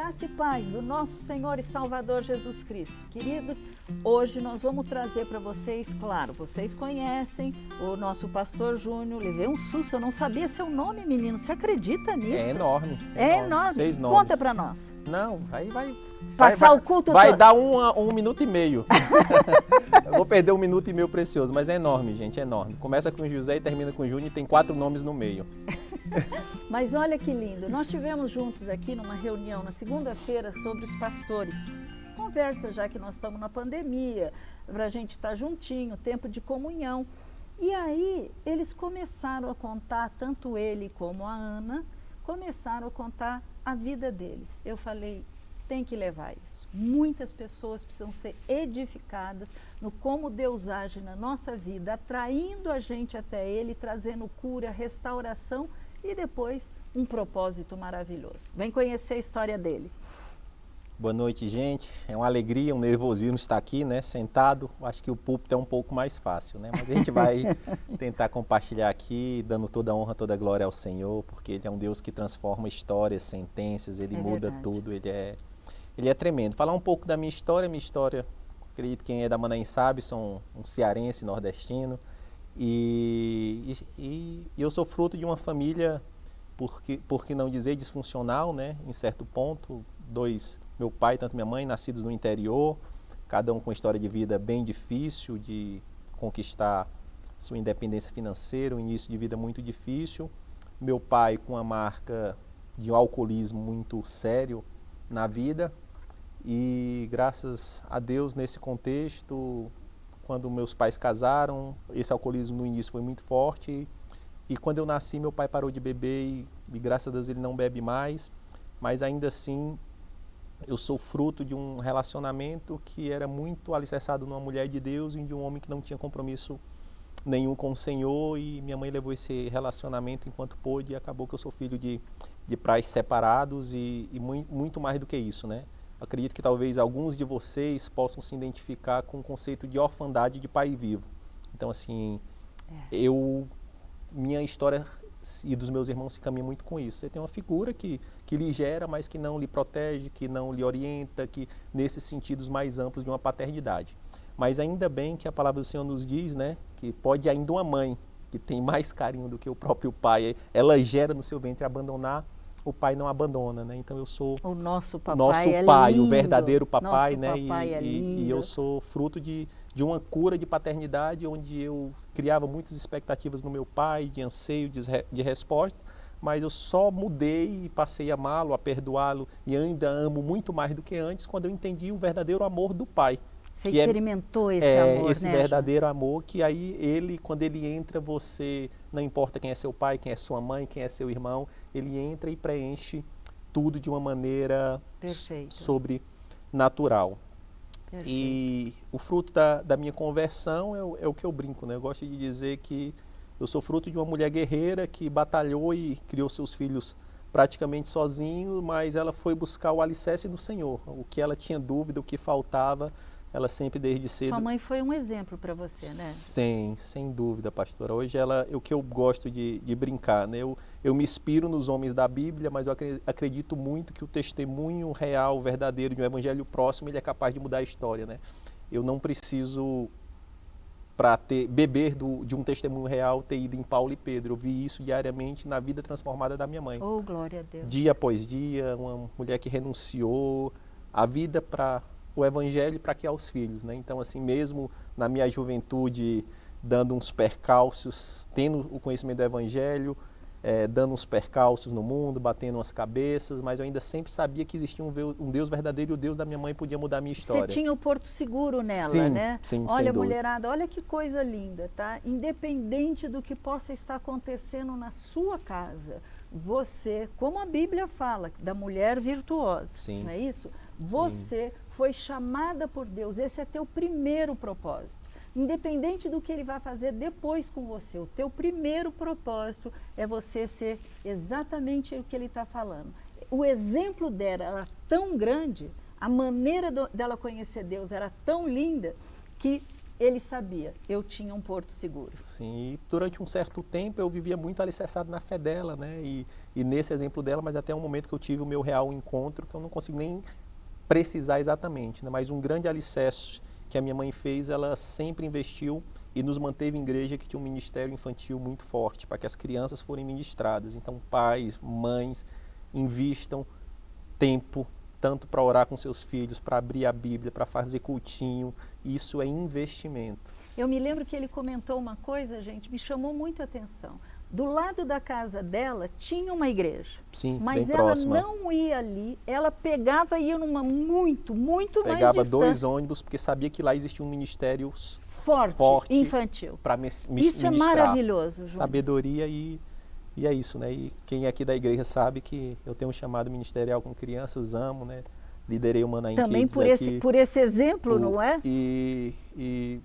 Graça e paz do nosso Senhor e Salvador Jesus Cristo. Queridos, hoje nós vamos trazer para vocês, claro, vocês conhecem o nosso pastor Júnior. Levei um susto, eu não sabia seu nome, menino. Você acredita nisso? É enorme. É enorme. 6 nomes. Conta para nós. Não, vai Passar o culto vai todo. dar um minuto e meio. Eu vou perder 1 minuto e meio precioso, mas é enorme, gente, é enorme. Começa com José e termina com Júnior e tem 4 nomes no meio. Mas olha que lindo, nós tivemos juntos aqui numa reunião na segunda-feira sobre os pastores. Conversa, já que nós estamos na pandemia, para a gente estar juntinho, tempo de comunhão. E aí eles começaram a contar, tanto ele como a Ana, começaram a contar a vida deles. Eu falei, tem que levar isso. Muitas pessoas precisam ser edificadas no como Deus age na nossa vida, atraindo a gente até Ele, trazendo cura, restauração e depois um propósito maravilhoso. Vem conhecer a história dele. Boa noite, gente. É uma alegria, um nervosismo estar aqui, né, sentado. Acho que o púlpito é um pouco mais fácil, né? Mas a gente vai tentar compartilhar aqui, dando toda a honra, toda a glória ao Senhor, porque Ele é um Deus que transforma histórias, sentenças, Ele muda tudo, Ele é tremendo. Falar um pouco da minha história, acredito que quem é da Manaim sabe, sou um cearense, nordestino, e eu sou fruto de uma família, por que não dizer disfuncional, né, em certo ponto, meu pai, tanto minha mãe, nascidos no interior, cada um com uma história de vida bem difícil, de conquistar sua independência financeira, um início de vida muito difícil, meu pai com uma marca de um alcoolismo muito sério na vida, e graças a Deus nesse contexto, quando meus pais casaram, esse alcoolismo no início foi muito forte e quando eu nasci meu pai parou de beber e graças a Deus ele não bebe mais, mas ainda assim eu sou fruto de um relacionamento que era muito alicerçado numa mulher de Deus e de um homem que não tinha compromisso nenhum com o Senhor, e minha mãe levou esse relacionamento enquanto pôde e acabou que eu sou filho de pais separados e muito mais do que isso, né? Acredito que talvez alguns de vocês possam se identificar com o conceito de orfandade de pai vivo. Então, assim, minha história e dos meus irmãos se caminha muito com isso. Você tem uma figura que lhe gera, mas que não lhe protege, que não lhe orienta, que nesses sentidos mais amplos de uma paternidade. Mas ainda bem que a palavra do Senhor nos diz, né, que pode ainda uma mãe, que tem mais carinho do que o próprio pai, ela gera no seu ventre abandonar, o pai não abandona, né? Então eu sou o nosso papai, o verdadeiro papai, nosso né? Papai E eu sou fruto de uma cura de paternidade, onde eu criava muitas expectativas no meu pai, de anseio, de resposta, mas eu só mudei e passei a amá-lo, a perdoá-lo e ainda amo muito mais do que antes quando eu entendi o verdadeiro amor do pai. Você experimentou esse amor, esse né, verdadeiro amor, que aí quando ele entra, você, não importa quem é seu pai, quem é sua mãe, quem é seu irmão, ele entra e preenche tudo de uma maneira sobrenatural. E o fruto da minha conversão é o que eu brinco, né? Eu gosto de dizer que eu sou fruto de uma mulher guerreira que batalhou e criou seus filhos praticamente sozinho, mas ela foi buscar o alicerce do Senhor. O que ela tinha dúvida, o que faltava, ela sempre desde cedo... Sua mãe foi um exemplo para você, né? Sem dúvida, pastora. Hoje o que eu gosto de brincar, né? Eu me inspiro nos homens da Bíblia, mas eu acredito muito que o testemunho real, verdadeiro de um evangelho próximo, ele é capaz de mudar a história, né? Eu não preciso, para beber de um testemunho real, ter ido em Paulo e Pedro. Eu vi isso diariamente na vida transformada da minha mãe. Oh, glória a Deus. Dia após dia, uma mulher que renunciou a vida para o evangelho para criar os filhos, né? Então, assim, mesmo na minha juventude, dando uns percalços, tendo o conhecimento do evangelho, dando uns percalços no mundo, batendo umas cabeças, mas eu ainda sempre sabia que existia um Deus verdadeiro e o Deus da minha mãe podia mudar a minha história. Você tinha o porto seguro nela, sim, né? Sim, olha, mulherada, olha que coisa linda, tá? Independente do que possa estar acontecendo na sua casa, você, como a Bíblia fala, da mulher virtuosa, sim, não é isso? Você foi chamada por Deus, esse é teu primeiro propósito. Independente do que Ele vai fazer depois com você, o teu primeiro propósito é você ser exatamente o que Ele está falando. O exemplo dela era tão grande, a maneira dela conhecer Deus era tão linda, que ele sabia, eu tinha um porto seguro. Sim, e durante um certo tempo eu vivia muito alicerçado na fé dela, né? E nesse exemplo dela, mas até um momento que eu tive o meu real encontro, que eu não consigo nem precisar exatamente, né? Mas um grande alicerce que a minha mãe fez, ela sempre investiu e nos manteve em igreja que tinha um ministério infantil muito forte, para que as crianças forem ministradas. Então, pais, mães, invistam tempo, tanto para orar com seus filhos, para abrir a Bíblia, para fazer cultinho. Isso é investimento. Eu me lembro que ele comentou uma coisa, gente, me chamou muito a atenção. Do lado da casa dela tinha uma igreja. Sim, mas bem ela próxima. não ia ali, ela pegava e ia numa muito mais Pegava distante. 2 ônibus, porque sabia que lá existia um ministério forte infantil. para Isso ministrar. é maravilhoso, João. Sabedoria e é isso, né? E quem é aqui da igreja sabe que eu tenho um chamado ministerial com crianças, amo, né? Liderei o Manaim Também Kids por esse exemplo, não é? E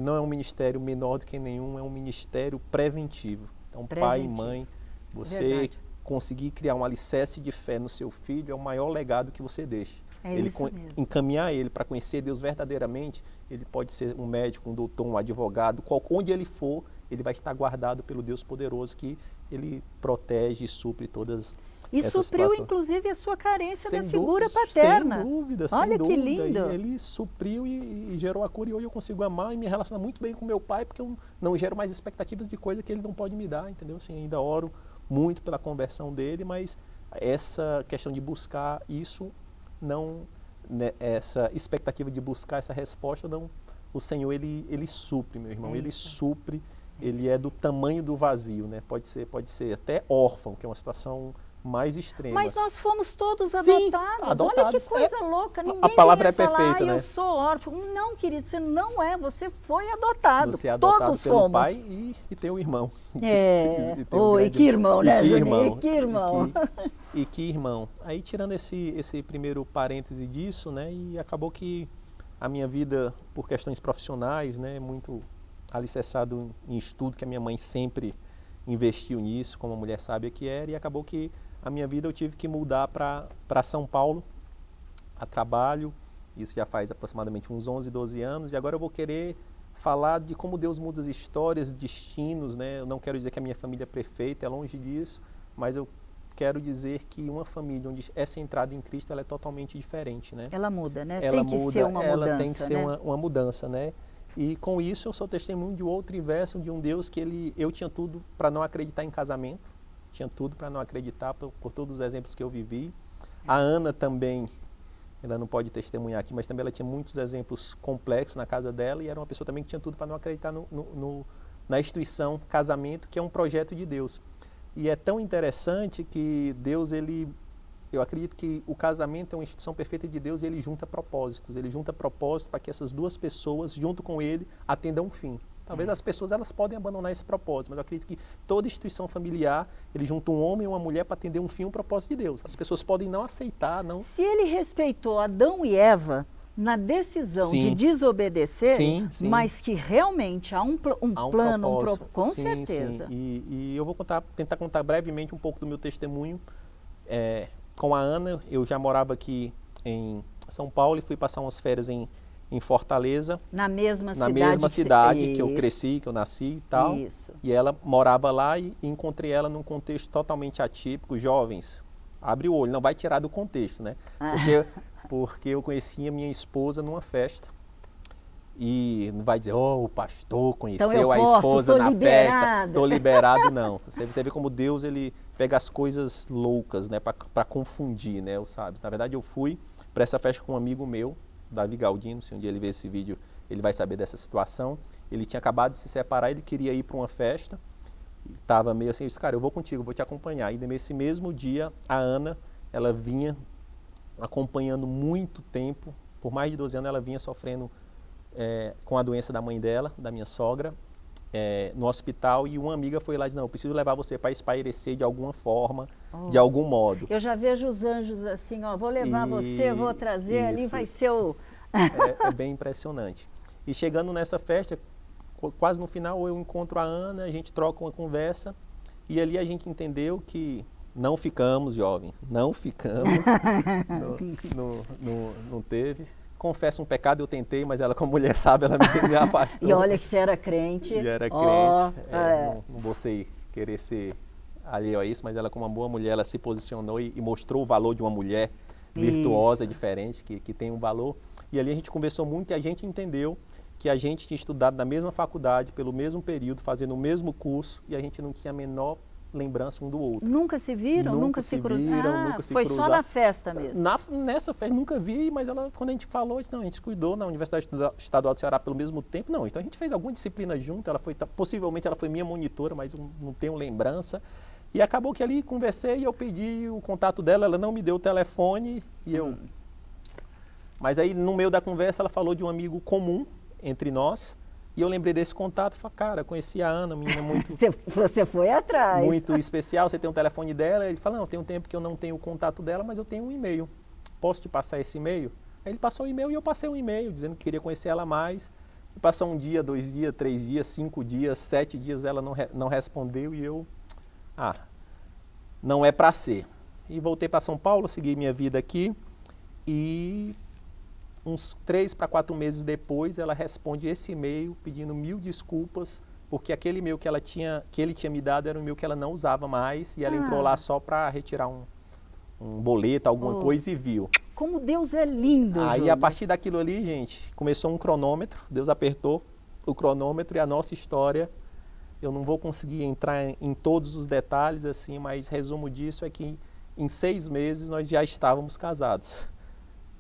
não é um ministério menor do que nenhum, é um ministério preventivo. Então, pai e mãe, você conseguir criar um alicerce de fé no seu filho é o maior legado que você deixa. Encaminhar ele para conhecer Deus verdadeiramente, ele pode ser um médico, um doutor, um advogado, onde ele for, ele vai estar guardado pelo Deus poderoso que ele protege e supre todas essas supriu, situações. Inclusive, a sua carência da figura paterna. Sem dúvida, Olha sem dúvida. Que lindo. E ele supriu e gerou a cura e hoje eu consigo amar e me relacionar muito bem com meu pai, porque eu não gero mais expectativas de coisa que ele não pode me dar, entendeu? Assim, ainda oro muito pela conversão dele, mas essa questão de buscar isso, não, né, essa expectativa de buscar essa resposta, não, o Senhor, ele supre, meu irmão, ele supre, ele é do tamanho do vazio, né? Pode ser até órfão, que é uma situação mais extrema. Mas nós fomos todos adotados. Olha que coisa louca. Ninguém a palavra é falar, perfeita, né? Eu sou órfão. Não, querido, você não é. Você foi adotado. Você é adotado todos pelo fomos. pai e tem um irmão. E que irmão, né, Juninho? Que irmão. E que irmão. Aí, tirando esse primeiro parêntese disso, né? E acabou que a minha vida, por questões profissionais, né? Muito alicerçado em estudo, que a minha mãe sempre investiu nisso, como a mulher sábia que era, e acabou que a minha vida eu tive que mudar para São Paulo, a trabalho, isso já faz aproximadamente uns 11, 12 anos, e agora eu vou querer falar de como Deus muda as histórias, destinos, né? Eu não quero dizer que a minha família é perfeita, é longe disso, mas eu quero dizer que uma família onde é centrada em Cristo, ela é totalmente diferente, né? Ela muda, né? Ela tem que muda, ser uma ela mudança, tem que ser né? uma mudança, né? E com isso eu sou testemunho de outro inverso, de um Deus que eu tinha tudo para não acreditar em casamento, tinha tudo para não acreditar por todos os exemplos que eu vivi. A Ana também, ela não pode testemunhar aqui, mas também ela tinha muitos exemplos complexos na casa dela e era uma pessoa também que tinha tudo para não acreditar na instituição casamento, que é um projeto de Deus. E é tão interessante que Deus, eu acredito que o casamento é uma instituição perfeita de Deus e ele junta propósitos. Ele junta propósitos para que essas duas pessoas, junto com ele, atendam um fim. Talvez as pessoas elas podem abandonar esse propósito, mas eu acredito que toda instituição familiar, ele junta um homem e uma mulher para atender um fim, um propósito de Deus. As pessoas podem não aceitar, não... Se ele respeitou Adão e Eva na decisão de desobedecer, mas que realmente há um plano, com certeza. Sim. E eu vou tentar contar brevemente um pouco do meu testemunho. Com a Ana, eu já morava aqui em São Paulo e fui passar umas férias em Fortaleza. Na mesma cidade que eu cresci, que eu nasci e tal. Isso. E ela morava lá e encontrei ela num contexto totalmente atípico. Jovens, abre o olho, não vai tirar do contexto, né? Porque eu conhecia minha esposa numa festa. E não vai dizer, o pastor conheceu a esposa na festa, estou liberado, não. Você vê como Deus, ele pega as coisas loucas, né, para confundir, né, sabe? Na verdade, eu fui para essa festa com um amigo meu, Davi Galdino, se um dia ele ver esse vídeo, ele vai saber dessa situação. Ele tinha acabado de se separar, ele queria ir para uma festa, estava meio assim, eu disse, cara, eu vou contigo, vou te acompanhar. E nesse mesmo dia, a Ana, ela vinha acompanhando muito tempo, por mais de 12 anos, ela vinha sofrendo com a doença da mãe dela, da minha sogra, no hospital, e uma amiga foi lá e disse, não, eu preciso levar você para espairecer de alguma forma, de algum modo. Eu já vejo os anjos assim, vou levar você, vou trazer, ali vai ser o... é bem impressionante. E chegando nessa festa, quase no final eu encontro a Ana, a gente troca uma conversa, e ali a gente entendeu que não ficamos, jovem, não ficamos, não teve. confesso um pecado, eu tentei, mas ela, como mulher sabe, ela me afastou. E olha que você era crente. E era crente. Não vou querer ser alheio a isso, mas ela, como uma boa mulher, ela se posicionou e mostrou o valor de uma mulher virtuosa, diferente, que tem um valor. E ali a gente conversou muito e a gente entendeu que a gente tinha estudado na mesma faculdade, pelo mesmo período, fazendo o mesmo curso, e a gente não tinha a menor lembrança um do outro. Nunca se viram? Nunca se cruzaram? Nunca se foi cruzaram. Só na festa mesmo? Nessa festa nunca vi, mas ela, quando a gente falou, disse, não, a gente cuidou na Universidade Estadual do Ceará pelo mesmo tempo. Não, então a gente fez alguma disciplina junto, possivelmente ela foi minha monitora, mas não tenho lembrança. E acabou que ali conversei e eu pedi o contato dela, ela não me deu o telefone e eu... Mas aí no meio da conversa ela falou de um amigo comum entre nós e eu lembrei desse contato e falei, cara, conheci a Ana, menina muito... Você foi atrás. Muito especial, você tem o telefone dela? Ele falou, não, tem um tempo que eu não tenho o contato dela, mas eu tenho um e-mail. Posso te passar esse e-mail? Aí ele passou o e-mail e eu passei um e-mail dizendo que queria conhecer ela mais. E passou 1 dia, 2 dias, 3 dias, 5 dias, 7 dias, ela não respondeu e eu... não é para ser. E voltei para São Paulo, segui minha vida aqui e uns 3 para 4 meses depois ela responde esse e-mail pedindo 1000 desculpas porque aquele e-mail que ele tinha me dado era um e-mail que ela não usava mais e ela entrou lá só para retirar um boleto, alguma coisa e viu. Como Deus é lindo, Aí Júlio. a partir daquilo ali, gente, começou um cronômetro, Deus apertou o cronômetro e a nossa história. Eu não vou conseguir entrar em todos os detalhes, assim, mas resumo disso é que em 6 meses nós já estávamos casados.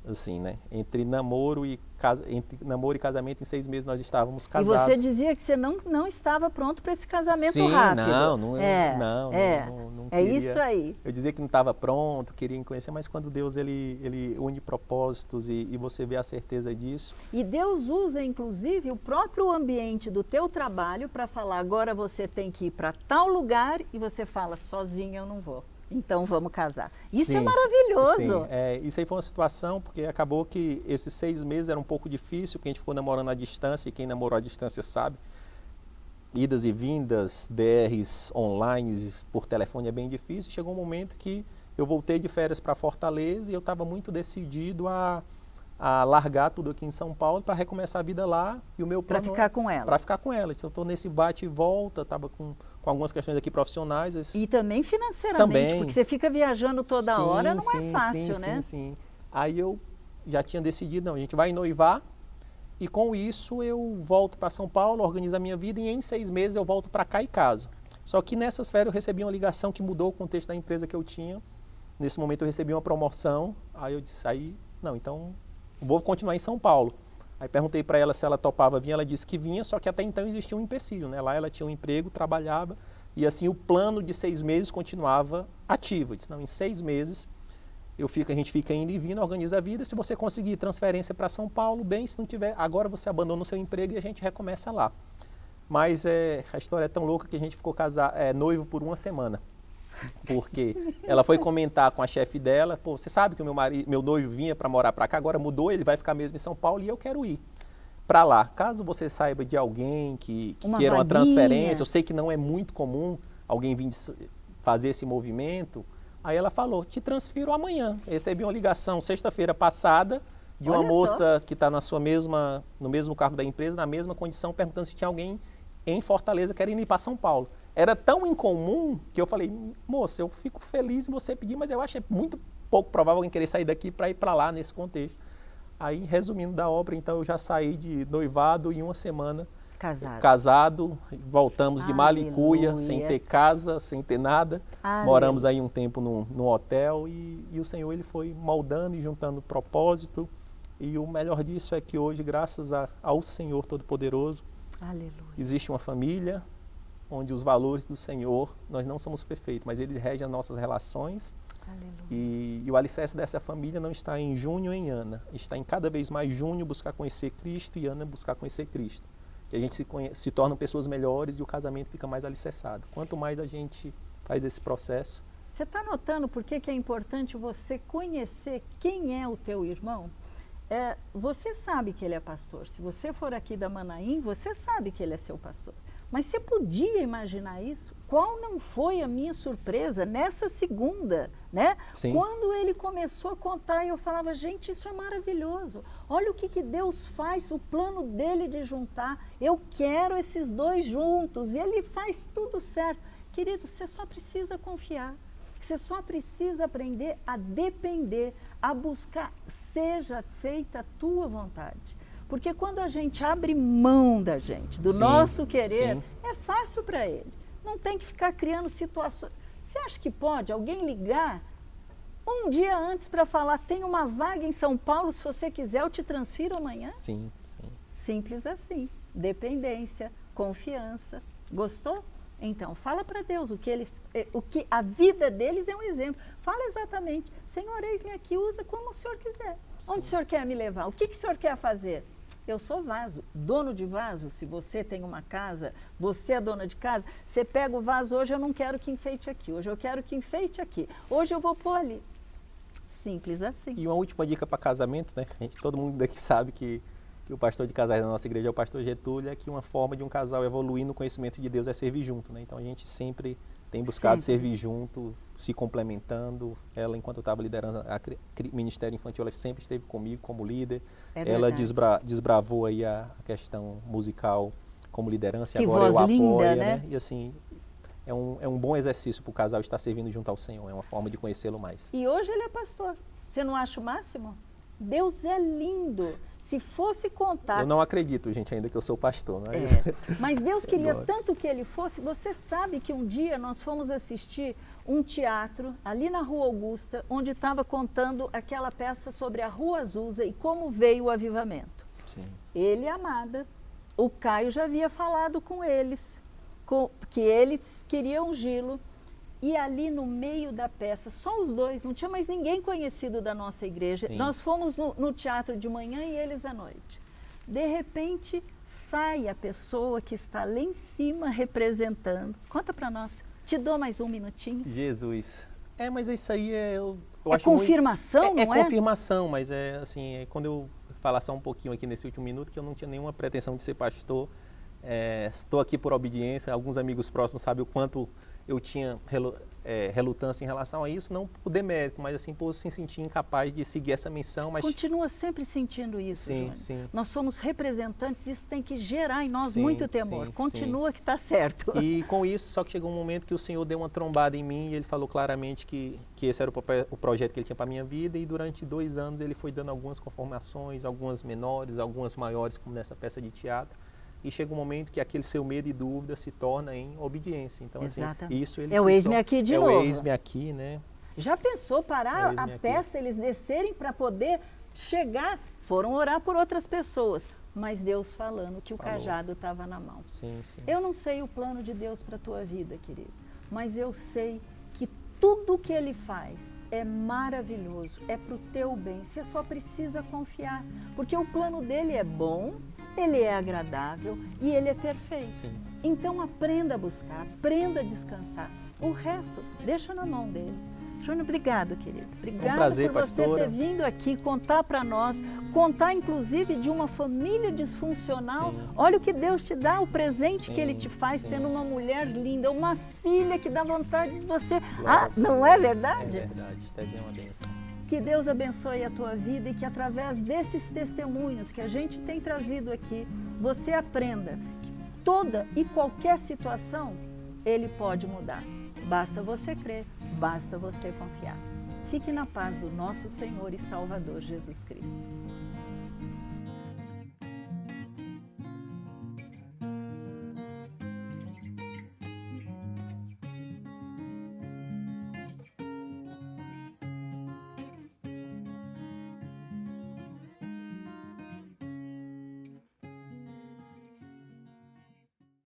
Assim, né? Entre namoro e casamento, em 6 meses nós estávamos casados. E você dizia que você não estava pronto para esse casamento Sim, rápido. não queria. Isso aí. Eu dizia que não estava pronto, queria conhecer, mas quando Deus ele une propósitos e você vê a certeza disso. E Deus usa, inclusive, o próprio ambiente do teu trabalho para falar, agora você tem que ir para tal lugar e você fala, sozinha eu não vou. Então vamos casar. Isso é maravilhoso. Sim. Isso aí foi uma situação, porque acabou que esses 6 meses era um pouco difícil, porque a gente ficou namorando à distância, e quem namorou à distância sabe. Idas e vindas, DRs online, por telefone é bem difícil. Chegou um momento que eu voltei de férias para Fortaleza e eu estava muito decidido a largar tudo aqui em São Paulo para recomeçar a vida lá. E o meu plano para ficar com ela. Para ficar com ela. Então, eu estou nesse bate e volta, estava com algumas questões aqui profissionais. E também financeiramente, porque você fica viajando toda hora, não é fácil, né? Sim. Aí eu já tinha decidido, não, a gente vai noivar e com isso eu volto para São Paulo, organizo a minha vida e em 6 meses eu volto para cá e caso. Só que nessas férias eu recebi uma ligação que mudou o contexto da empresa que eu tinha. Nesse momento eu recebi uma promoção, aí eu disse, não, então vou continuar em São Paulo. Aí perguntei para ela se ela topava vir, ela disse que vinha, só que até então existia um empecilho, né? Lá ela tinha um emprego, trabalhava, e assim o plano de 6 meses continuava ativo. Eu disse, não, em 6 meses a gente fica indo e vindo, organiza a vida, se você conseguir transferência para São Paulo, bem, se não tiver, agora você abandona o seu emprego e a gente recomeça lá. Mas a história é tão louca que a gente ficou noivo por 1 semana. Porque ela foi comentar com a chefe dela, pô, você sabe que o meu noivo vinha para morar para cá, agora mudou, ele vai ficar mesmo em São Paulo e eu quero ir para lá. Caso você saiba de alguém que queira uma transferência, eu sei que não é muito comum alguém vir fazer esse movimento. Aí ela falou, te transfiro amanhã. Eu recebi uma ligação sexta-feira passada de uma moça que está no mesmo cargo da empresa, na mesma condição, perguntando se tinha alguém em Fortaleza querendo ir para São Paulo. Era tão incomum que eu falei, moça, eu fico feliz em você pedir, mas eu acho muito pouco provável alguém querer sair daqui para ir para lá nesse contexto. Aí, resumindo da obra, então eu já saí de noivado em 1 semana. Casado, voltamos de mala e cuia, sem ter casa, sem ter nada. Moramos aí um tempo no hotel e o Senhor ele foi moldando e juntando propósito. E o melhor disso é que hoje, graças ao Senhor Todo-Poderoso, existe uma família onde os valores do Senhor, nós não somos perfeitos, mas Ele rege as nossas relações. E o alicerce dessa família não está em Júnior e em Ana, está em cada vez mais Júnior buscar conhecer Cristo e Ana buscar conhecer Cristo. Que a gente se torna pessoas melhores e o casamento fica mais alicerçado. Quanto mais a gente faz esse processo... Você está notando por que é importante você conhecer quem é o teu irmão? Você sabe que ele é pastor. Se você for aqui da Manaim, você sabe que ele é seu pastor. Mas você podia imaginar isso? Qual não foi a minha surpresa nessa segunda, né? Sim. Quando ele começou a contar, eu falava, gente, isso é maravilhoso. Olha o que Deus faz, o plano dele de juntar. Eu quero esses dois juntos. E ele faz tudo certo. Querido, você só precisa confiar. Você só precisa aprender a depender, a buscar. Seja feita a tua vontade. Porque quando a gente abre mão da gente, do nosso querer, é fácil para ele. Não tem que ficar criando situações. Você acha que pode alguém ligar um dia antes para falar, tem uma vaga em São Paulo, se você quiser eu te transfiro amanhã? Sim, sim. Simples assim. Dependência, confiança. Gostou? Então, fala para Deus o que a vida deles é um exemplo. Fala exatamente, Senhor, eis-me aqui, usa como o Senhor quiser. Sim. Onde o Senhor quer me levar? O que o Senhor quer fazer? Eu sou vaso, dono de vaso. Se você tem uma casa, você é dona de casa, você pega o vaso, hoje eu não quero que enfeite aqui, hoje eu quero que enfeite aqui, hoje eu vou pôr ali. Simples assim. E uma última dica para casamento, né? Todo mundo daqui sabe que o pastor de casais da nossa igreja é o pastor Getúlio, é que uma forma de um casal evoluir no conhecimento de Deus é servir junto, né? Então a gente sempre tem buscado servir junto, se complementando. Ela, enquanto eu estava liderando o Ministério Infantil, ela sempre esteve comigo como líder. Ela desbravou aí a questão musical como liderança, e agora eu apoio, né? E assim, é um bom exercício para o casal estar servindo junto ao Senhor, é uma forma de conhecê-lo mais. E hoje ele é pastor. Você não acha o máximo? Deus é lindo. Se fosse contar... Eu não acredito, gente, ainda que eu sou pastor. Mas Deus queria tanto que ele fosse. Você sabe que um dia nós fomos assistir um teatro ali na Rua Augusta, onde estava contando aquela peça sobre a Rua Azusa e como veio o avivamento. Sim. Ele e a Amada, o Caio já havia falado com eles, que eles queriam ungí-lo. E ali no meio da peça, só os dois, não tinha mais ninguém conhecido da nossa igreja. Sim. Nós fomos no teatro de manhã e eles à noite. De repente, sai a pessoa que está lá em cima representando. Conta para nós. Te dou mais um minutinho. Jesus. Mas isso aí eu acho confirmação, muito... não é? É confirmação, mas quando eu falar só um pouquinho aqui nesse último minuto, que eu não tinha nenhuma pretensão de ser pastor. Estou aqui por obediência. Alguns amigos próximos sabem o quanto eu tinha relutância em relação a isso, não por demérito, mas assim por se sentir incapaz de seguir essa missão. Mas... Continua sempre sentindo isso, sim, Júnior. sim. Nós somos representantes, isso tem que gerar em nós muito temor. Continua que está certo. E com isso, só que chegou um momento que o Senhor deu uma trombada em mim e Ele falou claramente que esse era o projeto que Ele tinha para a minha vida, e durante 2 anos Ele foi dando algumas conformações, algumas menores, algumas maiores, como nessa peça de teatro. E chega um momento que aquele seu medo e dúvida se torna em obediência. Então, exatamente. Assim, isso ele é o eis-me aqui de novo. É o eis-me aqui, né? Já pensou parar a peça, eles descerem para poder chegar? Foram orar por outras pessoas, mas Deus falando que o cajado estava na mão. Sim, sim. Eu não sei o plano de Deus para a tua vida, querido, mas eu sei que tudo que Ele faz é maravilhoso, é para o teu bem. Você só precisa confiar, porque o plano dele é bom, ele é agradável e ele é perfeito. Sim. Então aprenda a buscar, aprenda a descansar. O resto, deixa na mão dele. Júnior, obrigado, querido. Obrigada prazer, por você pastora. ter vindo aqui contar para nós, contar inclusive de uma família disfuncional. Sim. Olha o que Deus te dá, o presente que Ele te faz, tendo uma mulher linda, uma filha que dá vontade de você. Não é verdade? É verdade, Tezinha é uma bênção. Que Deus abençoe a tua vida e que através desses testemunhos que a gente tem trazido aqui, você aprenda que toda e qualquer situação Ele pode mudar. Basta você crer, basta você confiar. Fique na paz do nosso Senhor e Salvador Jesus Cristo.